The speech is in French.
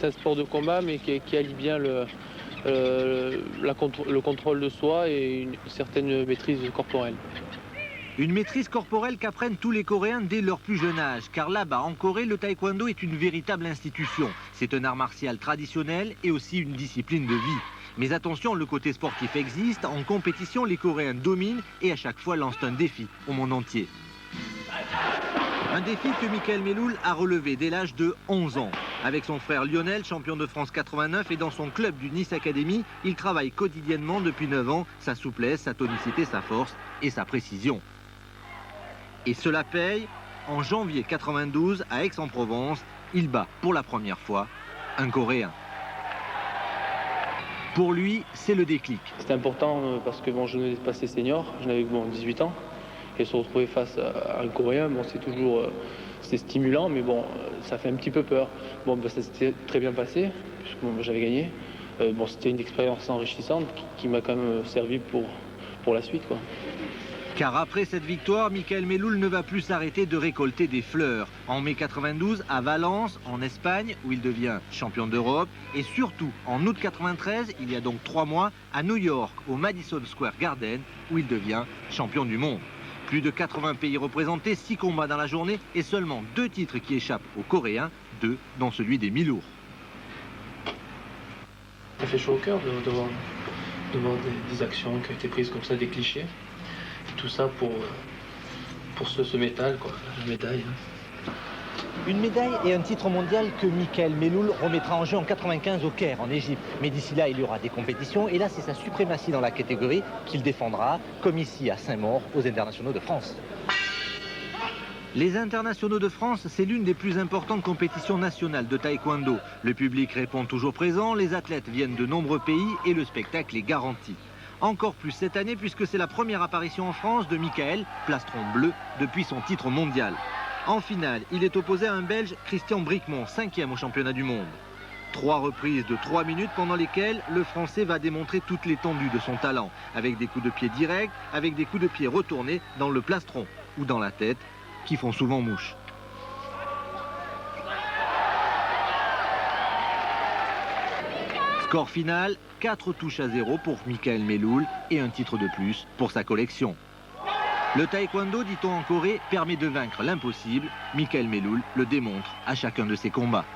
c'est un sport de combat, mais qui allie bien le contrôle de soi et une certaine maîtrise corporelle. Une maîtrise corporelle qu'apprennent tous les Coréens dès leur plus jeune âge, car là-bas, en Corée, le taekwondo est une véritable institution. C'est un art martial traditionnel et aussi une discipline de vie. Mais attention, le côté sportif existe. En compétition, les Coréens dominent et à chaque fois lancent un défi au monde entier. Un défi que Mickaël Meloul a relevé dès l'âge de 11 ans. Avec son frère Lionel, champion de France 89, et dans son club du Nice Academy, il travaille quotidiennement depuis 9 ans sa souplesse, sa tonicité, sa force et sa précision. Et cela paye. En janvier 92, à Aix-en-Provence, il bat pour la première fois un Coréen. Pour lui, c'est le déclic. C'était important parce que bon, je venais de passer senior, je n'avais que 18 ans. Et se retrouver face à un Coréen, bon, c'est stimulant, mais bon, ça fait un petit peu peur. Bon, ben, ça s'était très bien passé, puisque bon, j'avais gagné. Bon, c'était une expérience enrichissante qui m'a quand même servi pour la suite, quoi. Car après cette victoire, Mickaël Meloul ne va plus s'arrêter de récolter des fleurs. En mai 92, à Valence, en Espagne, où il devient champion d'Europe. Et surtout, en août 93, il y a donc 3 mois, à New York, au Madison Square Garden, où il devient champion du monde. Plus de 80 pays représentés, 6 combats dans la journée et seulement 2 titres qui échappent aux Coréens, 2 dont celui des mi-lourds. Ça fait chaud au cœur de voir des actions qui ont été prises comme ça, des clichés. Tout ça pour ce métal, quoi, la médaille. Une médaille et un titre mondial que Mickaël Meloul remettra en jeu en 95 au Caire, en Égypte. Mais d'ici là, il y aura des compétitions et là, c'est sa suprématie dans la catégorie qu'il défendra, comme ici à Saint-Maur, aux Internationaux de France. Les Internationaux de France, c'est l'une des plus importantes compétitions nationales de taekwondo. Le public répond toujours présent, les athlètes viennent de nombreux pays et le spectacle est garanti. Encore plus cette année puisque c'est la première apparition en France de Mickaël, plastron bleu, depuis son titre mondial. En finale, il est opposé à un Belge, Christian Bricmont, 5e au championnat du monde. 3 reprises de 3 minutes pendant lesquelles le Français va démontrer toute l'étendue de son talent, avec des coups de pied directs, avec des coups de pied retournés dans le plastron ou dans la tête, qui font souvent mouche. Score final, 4 touches à 0 pour Mickaël Meloul et un titre de plus pour sa collection. Le taekwondo, dit-on en Corée, permet de vaincre l'impossible. Mickaël Meloul le démontre à chacun de ses combats.